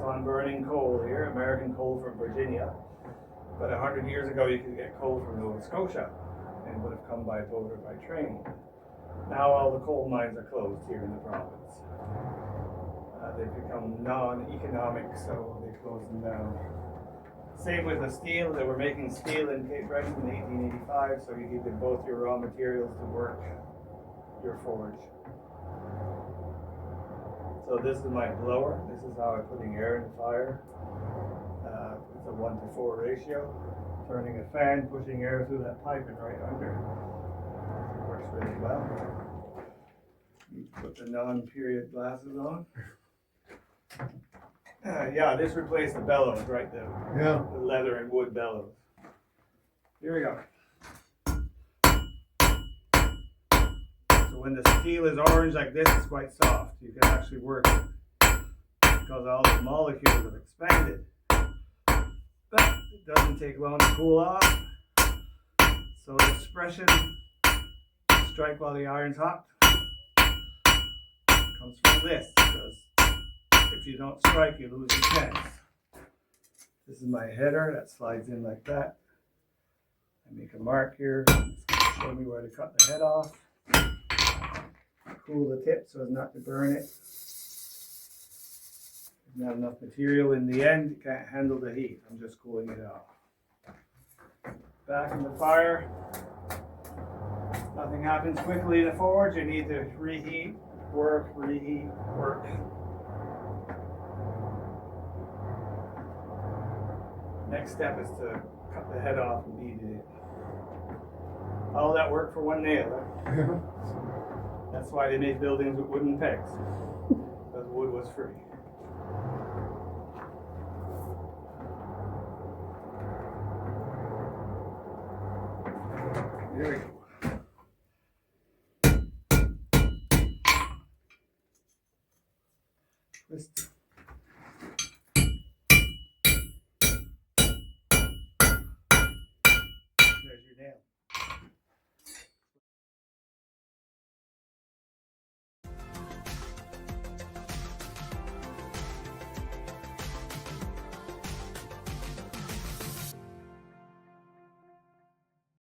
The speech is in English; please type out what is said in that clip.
So I'm burning coal here, American coal from Virginia. But 100 years ago you could get coal from Nova Scotia and would have come by boat or by train. Now all the coal mines are closed here in the province. They've become non-economic, so they closed them down. Same with the steel. They were making steel in Cape Breton in 1885, so you needed both your raw materials to work your forge. So this is my blower. This is how I'm putting air in the fire. It's a 1-to-4 ratio. Turning a fan, pushing air through that pipe and right under. It works really well. You put the non-period glasses on. Yeah, this replaced the bellows, right? The leather and wood bellows. Here we go. So when the steel is orange like this, it's quite soft. You can actually work it because all the molecules have expanded. But it doesn't take long to cool off. So the expression, strike while the iron's hot, comes from this, because if you don't strike, you lose your chance. This is my header that slides in like that. I make a mark here. It's going to show me where to cut the head off. Cool the tip so as not to burn it. There's not enough material in the end. You can't handle the heat. I'm just cooling it off. Back in the fire. Nothing happens quickly in a forge. You need to reheat, work, reheat, work. Next step is to cut the head off and beat it in. All that work for one nail. Huh? That's why they made buildings with wooden pegs, because wood was free. There we go. Twist. There's your nail.